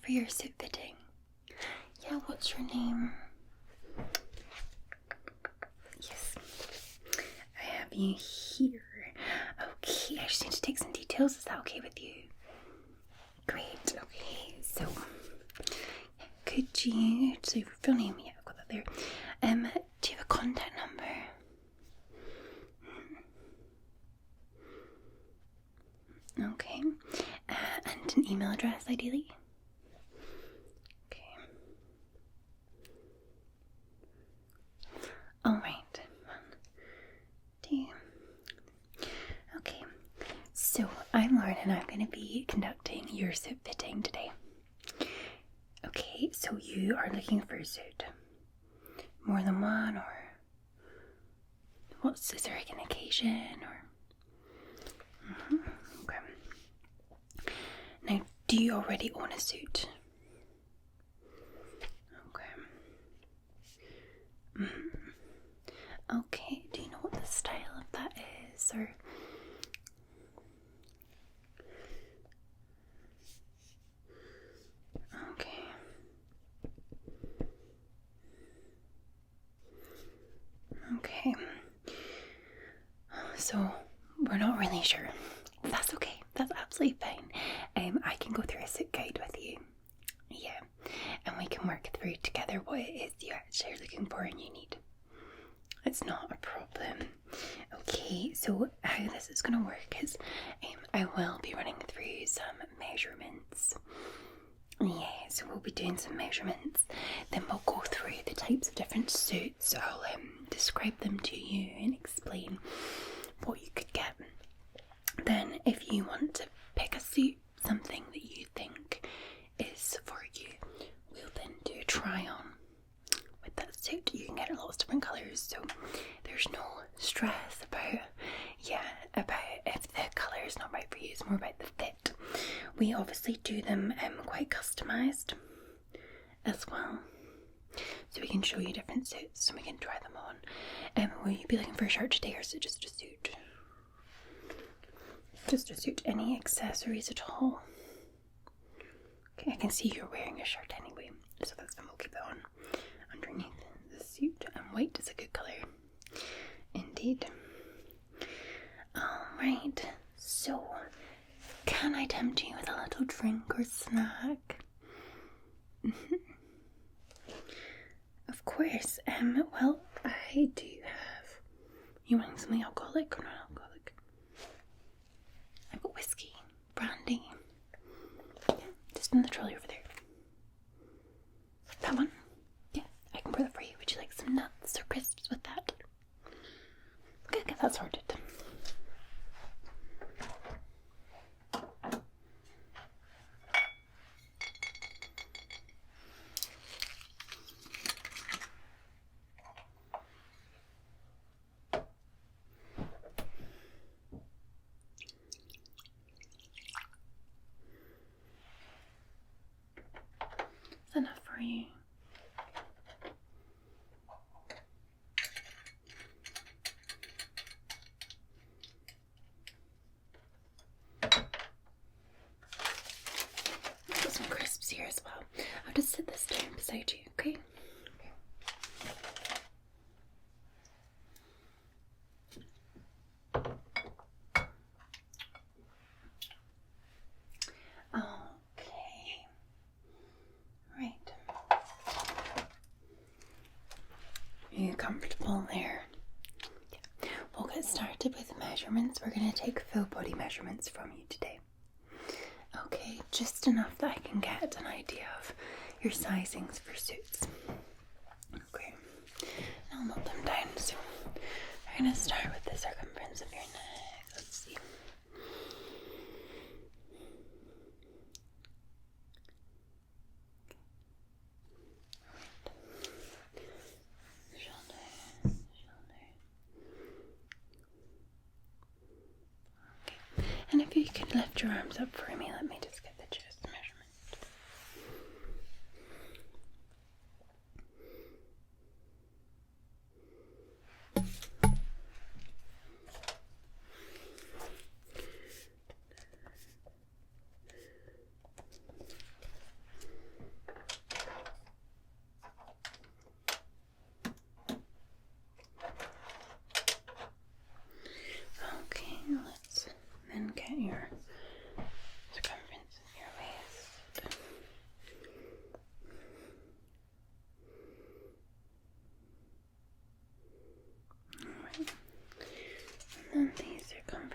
for your suit fitting? Yeah, what's your name? Yes, I have you here. Okay, I just need to take some details. Is that okay with you? Great, okay, so could you, so your full name, yeah, I've got that there. Do you have a contact number? Okay, and an email address ideally? Okay. Alright. 1, 2. Okay. So I'm Lauren and I'm going to be conducting your suit fitting today. Okay, so you are looking for a suit. More than one, or is there like an occasion, or? Okay. Now, do you already own a suit? Okay. Okay, do you know what the style of that is, or? Okay. Okay. So, we're not really sure. That's okay. That's absolutely fine. I can go through a suit guide with you. Yeah. And we can work through together what it is you actually are looking for and you need. It's not a problem. Okay, so how this is going to work is I will be running through some measurements. Yeah, so we'll be doing some measurements. Then we'll go through the types of different suits. I'll describe them to you and explain what you could get. Then if you want to pick a suit, something that you think is for you, we'll then do a try on with that suit. You can get lots of different colours, so there's no stress about if the colour is not right for you. It's more about the fit. We obviously do them quite customised as well, so we can show you different suits and we can try them on. Will you be looking for a shirt today, or is it just a suit? Just a suit. Any accessories at all? Okay, I can see you're wearing a shirt anyway, so that's fine. We'll keep that on underneath the suit. And white is a good colour indeed. Alright, so can I tempt you with a little drink or snack? Of course. Well, I do have. You wanting something alcoholic or non-alcoholic? I've got whiskey, brandy. Yeah, just in the trolley over there. That one? Yeah, I can pour that for you. Would you like some nuts or crisps with that? Okay, get that sorted. Is that enough for you? I've got some crisps here as well. I'll just sit this down beside you, okay? Okay. Right. Are you comfortable there? Yeah. We'll get started with measurements. We're going to take full body measurements from you today. Okay, just enough that I can get an idea of your sizings for suits. Okay, I'll note them down. So we're going to start with the circumference of your neck. Let's see. Shoulder. Okay, and if you could lift your arms up for me, let me just get the chest measurement.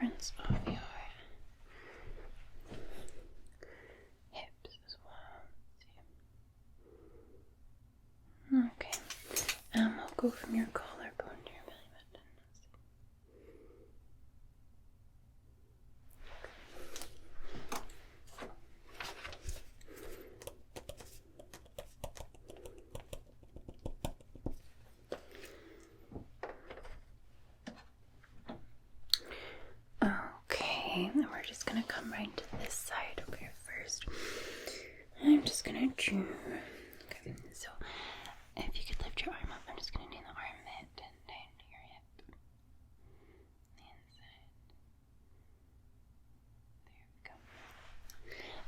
circumference of your hips as well. Okay, and we'll go from your collarbone to your belly button. Okay, and we're just gonna come right to this side over here first. I'm just gonna do. Okay, so if you could lift your arm up, I'm just gonna do the armpit and down to your hip. The inside. There we go.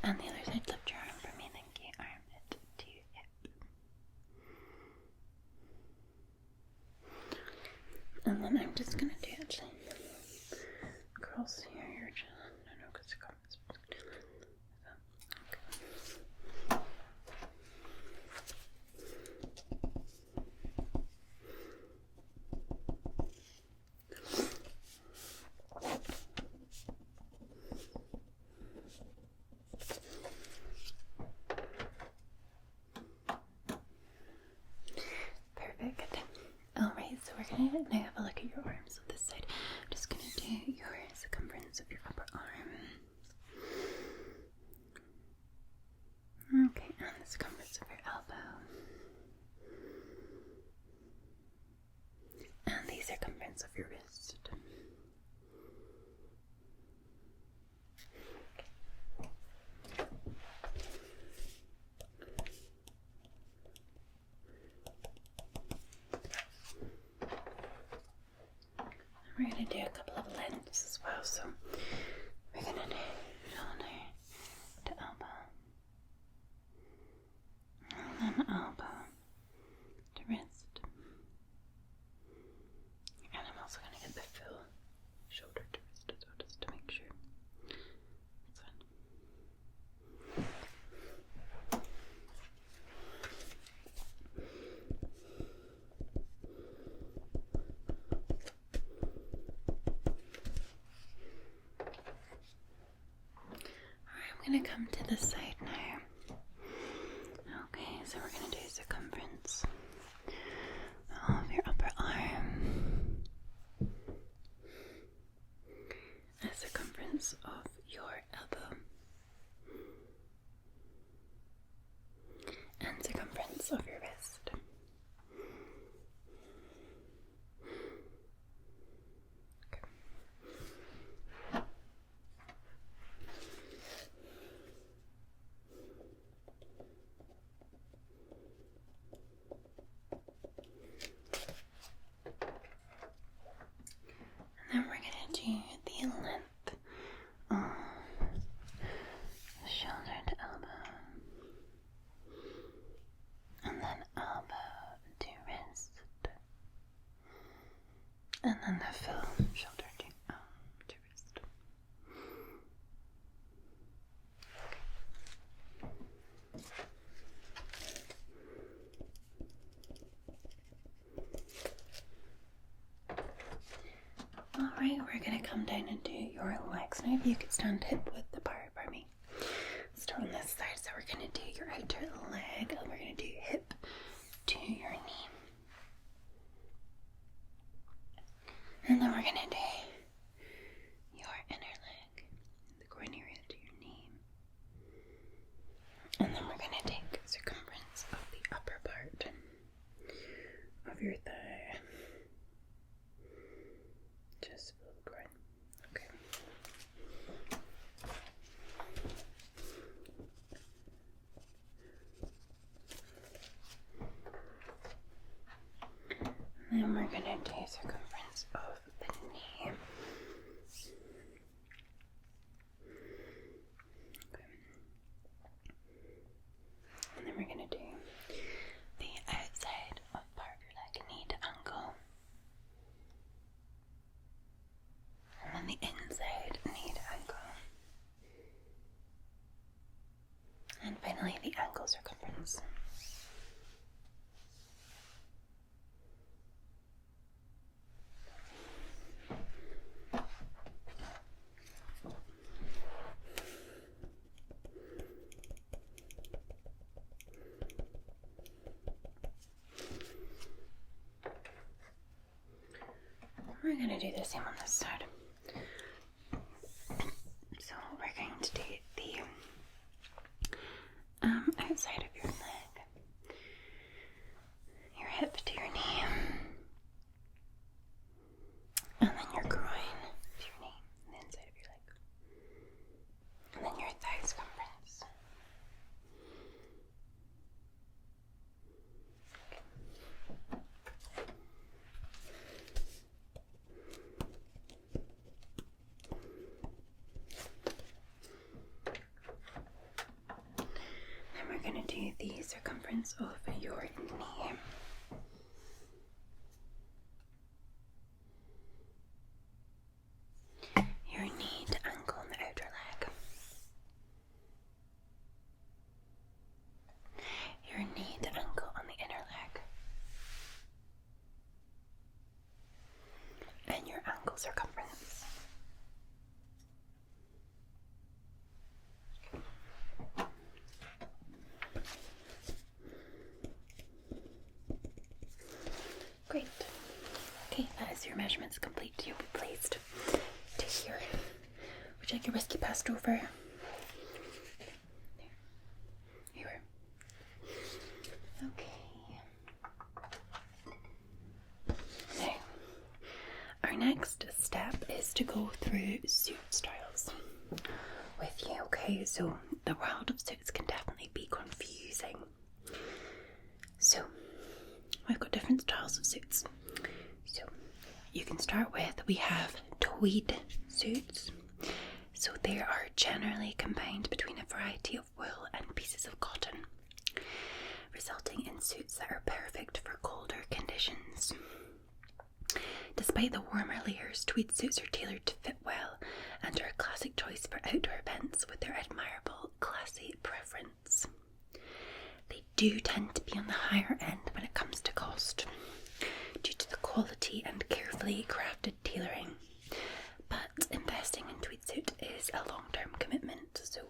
And the other side, lift your arm for me, thank you. Armpit to hip. And then I'm just gonna do actually across here, your chin. No, because it comes. Perfect. Alright, so we're gonna now have a look at your arms on this side. I'm just gonna do your circumference of your upper arm. Okay, and the circumference of your elbow. And the circumference of your wrist. We're going to do a couple of lengths as well, so we're going to do shoulder to elbow, and then elbow to wrist, and I'm also going to get the full shoulder to wrist as well, just to make sure. That's fine. I'm going to come to the side now. Okay, so we're going to do circumference of your upper arm, the circumference of your elbow, and circumference of your wrist. And then we're going to do the length of the shoulder to elbow, and then elbow to wrist, and then the full shoulder to wrist. Alright, we're going to come down and do your legs. Now if you could stand hip width apart for me. Start on this side, so we're going to do your outer leg, and we're going to do hip to your knee. And then we're going to do your inner leg, the groin area to your knee. And then we're going to take circumference of the upper part of your thigh. Just below the groin. Okay. And then we're going to do circumference of the knee. we're going to do the same on this side. So we're going to do the outside of your leg, your hip to your knee, and then your groin to your knee, and the inside of your leg, and then your thigh circumference. Then we're going to do the circumference of your knee. Your knee to ankle on the outer leg. Your knee to ankle on the inner leg. And your ankle circumference. Great. Okay, that is your measurements complete. You'll be pleased to hear. Would you like your whiskey passed over? There. Here you are. Okay. Now, our next step is to go through suit styles with you, okay? So, the world of suits can definitely be confusing. So, we've got different styles of suits. So, you can start with, we have tweed suits. So they are generally combined between a variety of wool and pieces of cotton, resulting in suits that are perfect for colder conditions. Despite the warmer layers, tweed suits are tailored to fit well and are a classic choice for outdoor events with their admirable, classy preference. They do tend to be on the higher end when it comes to cost, due to the quality and carefully crafted tailoring. But investing in tweed suit is a long-term commitment, so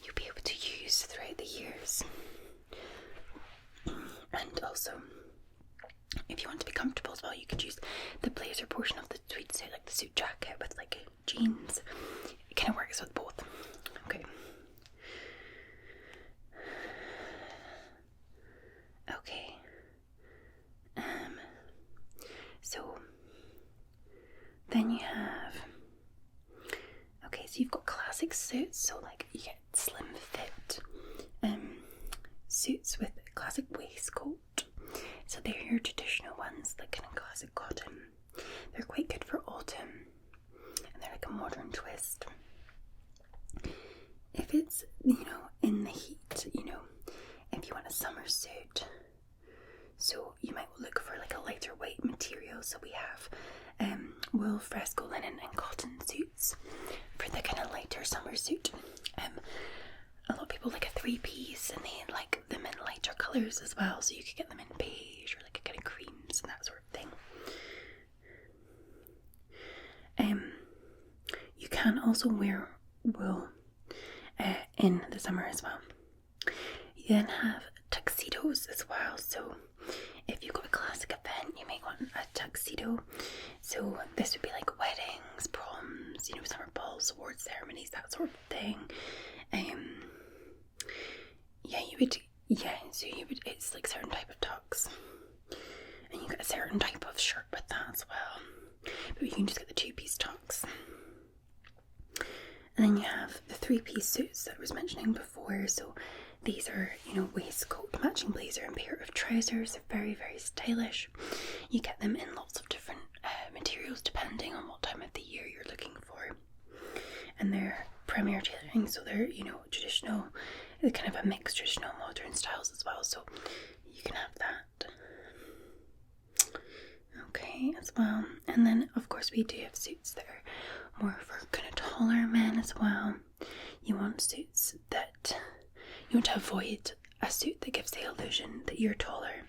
you'll be able to use throughout the years. And also, if you want to be comfortable as well, you could use the blazer portion of the tweed suit, like the suit jacket with like jeans. It kind of works with both. Okay. Okay. So then you have, okay, so you've got classic suits, so like you get slim fit suits with classic waistcoat. So they're your traditional ones, like kind of classic cotton. They're quite good for autumn, and they're like a modern twist. If it's, in the heat, if you want a summer suit, so you might look for like a lighter weight material. So we have wool, fresco, linen and cotton suits for the kind of lighter summer suit. A lot of people like a 3-piece, and they like them in lighter colours as well, so you could get them in beige or like a kind of creams and that sort of thing. You can also wear wool in the summer as well. You then have tuxedos as well, so if you've got a classic event, you might want a tuxedo. So this would be like weddings, proms, summer balls, awards ceremonies, that sort of thing. It's like certain type of tux, and you get a certain type of shirt with that as well, but you can just get the 2-piece tux. And then you have the 3-piece suits that I was mentioning before. So these are, waistcoat, matching blazer and pair of trousers. They're very, very stylish. You get them in lots of different materials depending on what time of the year you're looking for. And they're premier tailoring, so they're, traditional, kind of a mixed traditional modern styles as well. So you can have that. Okay, as well. And then, of course, we do have suits that are more for kind of taller men as well. You want suits that, you want to avoid a suit that gives the illusion that you're taller,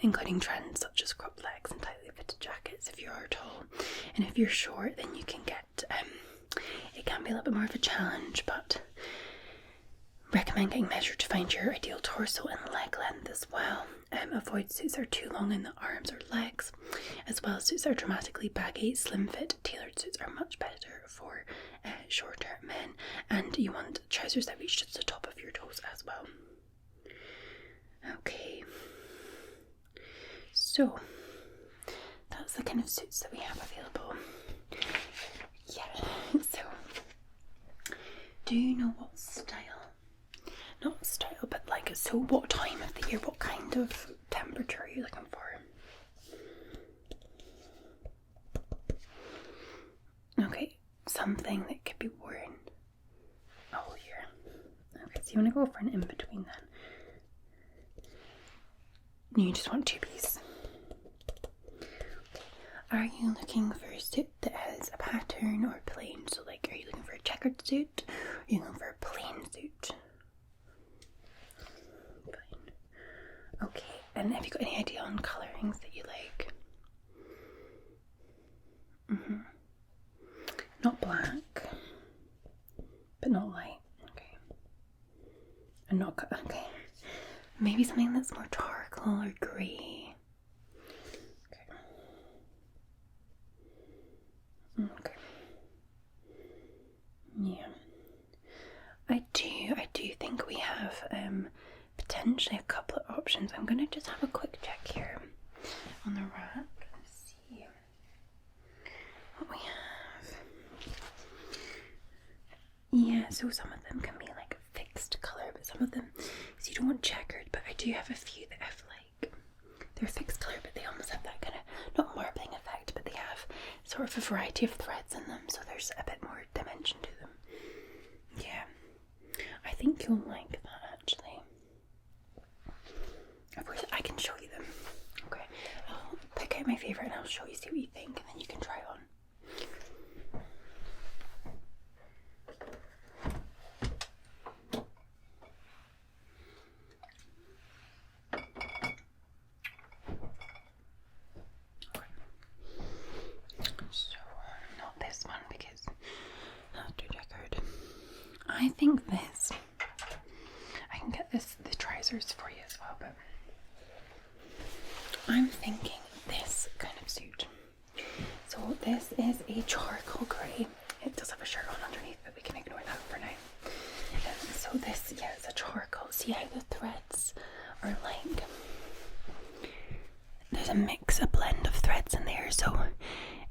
including trends such as cropped legs and tightly fitted jackets if you are tall. And if you're short, then you can get, it can be a little bit more of a challenge, but recommend getting measured to find your ideal torso and leg length as well. Avoid suits that are too long in the arms or legs, as well as suits that are dramatically baggy. Slim fit tailored suits are much better for shorter men, and you want trousers that reach to the top of your toes as well. Okay, so that's the kind of suits that we have available. Yeah, so do you know what style? Not style, but like, so what time of the year, what kind of temperature are you looking for? Okay, something that could be worn all year. Okay, so you want to go for an in-between then. You just want two-piece. Are you looking for a suit that has a pattern or plain? So like, are you looking for a checkered suit? Or are you looking for a plain suit? Plain. Okay, and have you got any idea on colourings that you like? Not black, but not light. Okay. And not, okay. Maybe something that's more charcoal or grey. Okay. Yeah. I do think we have potentially a couple of options. I'm gonna just have a quick check here on the rack and see what we have. Yeah, so some of them can be like a fixed colour, but some of them, so you don't want checkered, but I do have a few that have like, they're fixed colour, but they almost have that kind of, not marbling effect, but they have sort of a variety of threads in them, so there's a bit more dimension to them. Yeah, I think you'll like that actually. Of course, I can show you them. Okay, I'll pick out my favourite and I'll show you, see what you think, and then you can try it on. So, not this one because that's too checkered. I think this, I can get the trousers for you as well, but I'm thinking this kind of suit. So this is a charcoal grey. It does have a shirt on underneath, but we can ignore that for now. So this, yeah, it's a charcoal. See how the threads are like, there's a mix, a blend of threads in there, so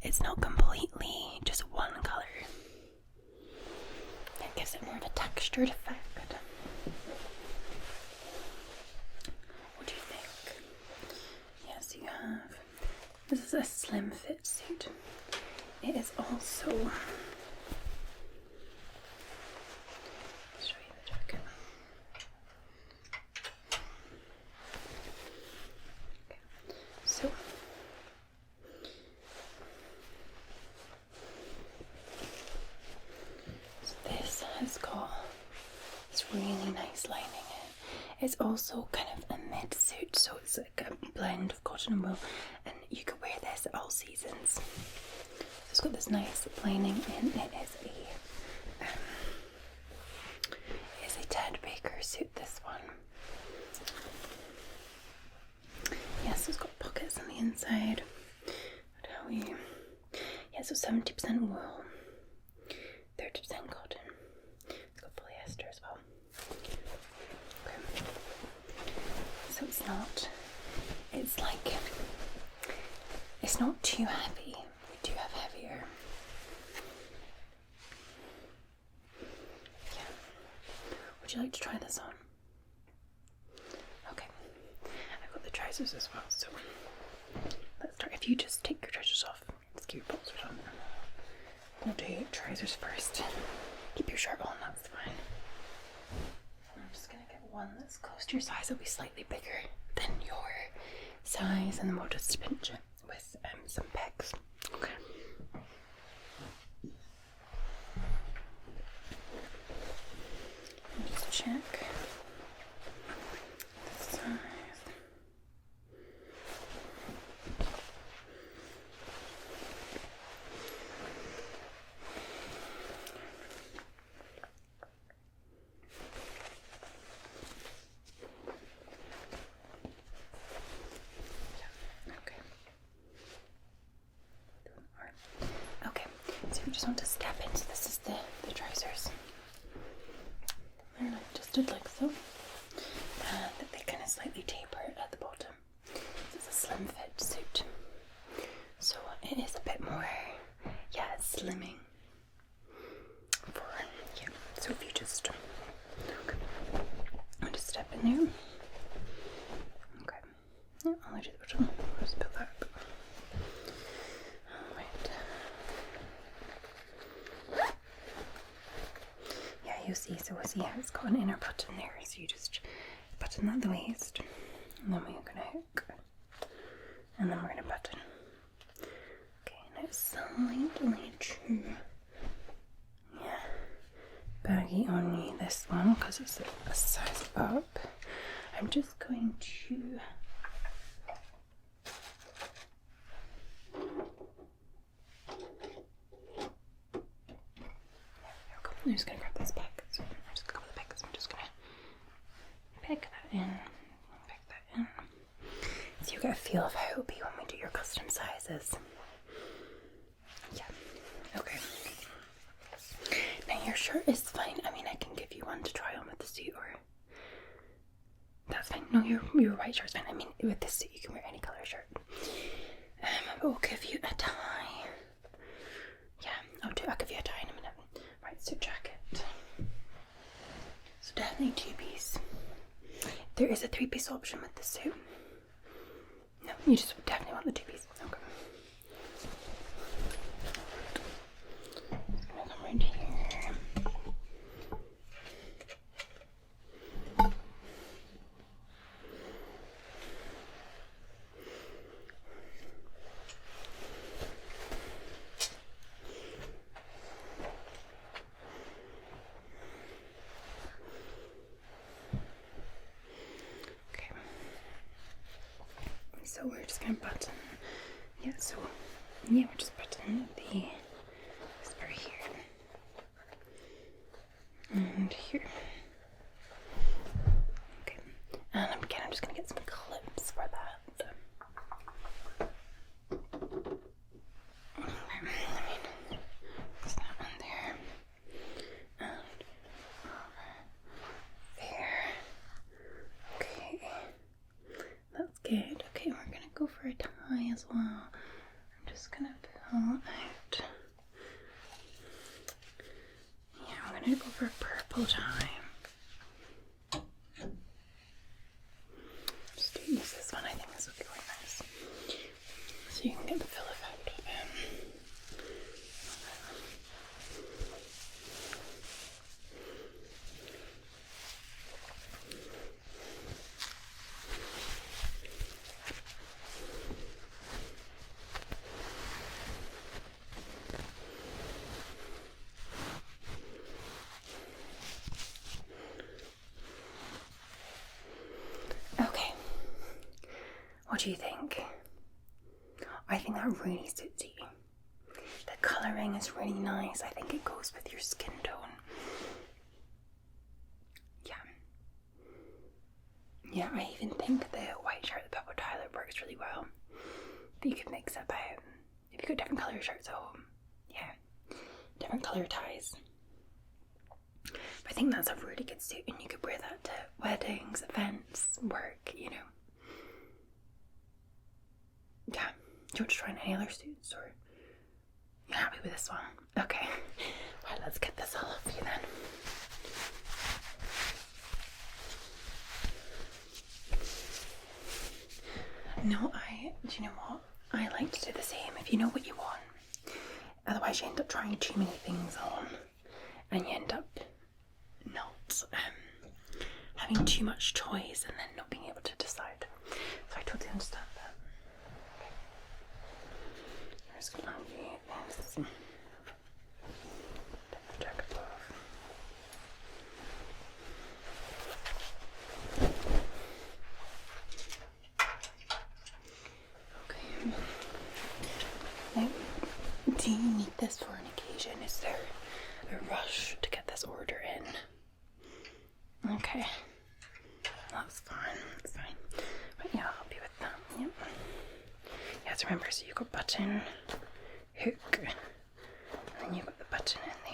it's not completely just one colour. It gives it more of a textured effect. What do you think? Yes, you have. This is a slim fit suit. It is also, I'll show you the jacket. Okay. So this has got this really nice lining in it. It's also kind of a mid suit, so it's like a blend of cotton and wool, and you could wear this at all seasons. So it's got this nice lining, and it is a Ted Baker suit, this one. Yes, it's got pockets on the inside. I'll tell you. Yeah, so 70% wool, 30% cotton. It's got polyester as well. Okay. So it's like, it's not too heavy. We do have heavier. Yeah. Would you like to try this on? Okay. I've got the trousers as well, so let's start. If you just take your trousers off, just keep your boxers on. We'll do trousers first. Keep your shirt on, that's fine. I'm just gonna get one that's close to your size. It'll be slightly bigger than your size, and then we'll just pinch it with some pegs. Okay. Just check the size. want to step in. So this is the trousers. They're like adjusted like so. And they kind of slightly taper at the bottom. It's a slim fit suit. So it is a bit more, yeah, slimming. So if you just, okay, I'll just step in there. Okay, yeah, I'll do the bottom. I'll just put that up. Alright. Yeah, you'll see, so we'll see how it's got an inner button there. So you just button that at the waist, and then we're going to hook, and then we're going to button. Okay, now slightly too, yeah, baggy on you, this one, because it's a size up. I'm just going to I'm just going to grab this peg. So I'm just going to grab the peg, so I'm just going to peg that in, peg that in. So you get a feel of how it will be when we do your custom sizes. Yeah, okay. Now your shirt is fine. I mean, I can give you one to try on with the suit, or that's fine. No, your white shirt's fine. I mean, with this suit you can wear any colour shirt. But we'll give you a tie. Yeah, I'll give you a tie in a minute. Right, suit jacket. So definitely 2-piece. There is a 3-piece option with the suit. No, you just definitely want the 2-piece. Okay. Just gonna come right here. So we're just going to button, yeah, so, yeah, we're just buttoning this part here, and here, okay, and again, I'm just going to get some clips for that. Okay, let me fix that one there, and over there, okay, that's good. Okay, we're gonna go for a tie as well. I'm just gonna pull out. Yeah, I'm gonna go for a purple tie. Just use this one. I think this will be quite nice, so you can get the full effect of it. Okay, what do you think? I think that really suits you. The colouring is really nice. I think it goes with your skin tone. Yeah. Yeah, I even think the white shirt, the purple tie, works really well. But you could mix it about. If you got different colour shirts at home, yeah, different colour ties. But I think that's a really good suit, and you could wear that to weddings, events, work, you know. Yeah. Do you want to try on any other suits, or you're happy with this one? Okay. Right, let's get this all up for you then. No, do you know what? I like to do the same if you know what you want. Otherwise you end up trying too many things on, and you end up not having too much choice and then not being able to decide. So I totally understand that. I'm just going to undo this. Jacket off. Okay. Now, do you need this for an occasion? Is there a rush to get this order in? Okay. That's fine. That's fine. But yeah, I'll help you with that. Yep. You have to remember, so you've got button, hook, and then you've got the button in there.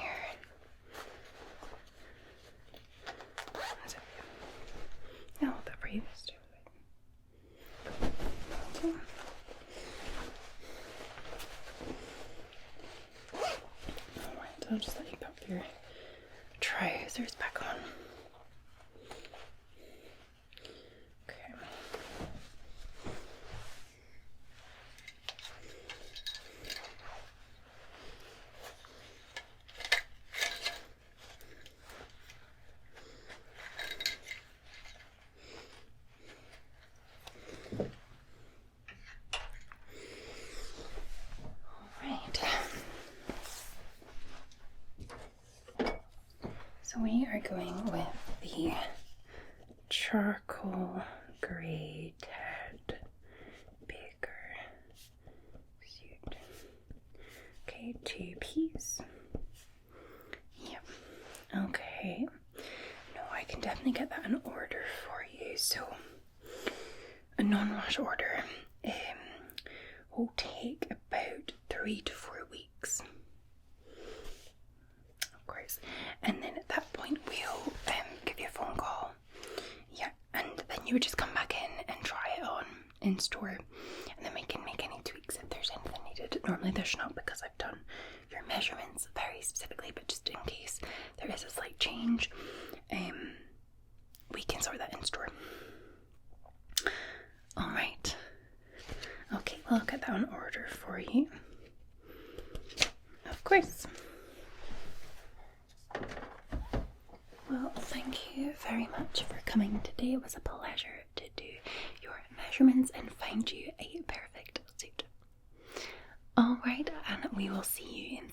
Oh, that for you is too. Okay. Alright, I'll just let you pop your trousers back on. Okay. So we are going with the charcoal grey Ted Baker suit. Okay, 2-piece. Yep. Okay. No, I can definitely get that in order for you. So a non-wash order will take about 3 to 4 weeks. Of course. And then at that point we'll give you a phone call. Yeah, and then you would just come back in and try it on in store, and then we can make any tweaks if there's anything needed. Normally there's not, because I've done your measurements very specifically, but just in case there is a slight change, we can sort that in store. Alright. Okay, well, I'll get that on order for you. Of course. Well, thank you very much for coming today. It was a pleasure to do your measurements and find you a perfect suit. Alright, and we will see you in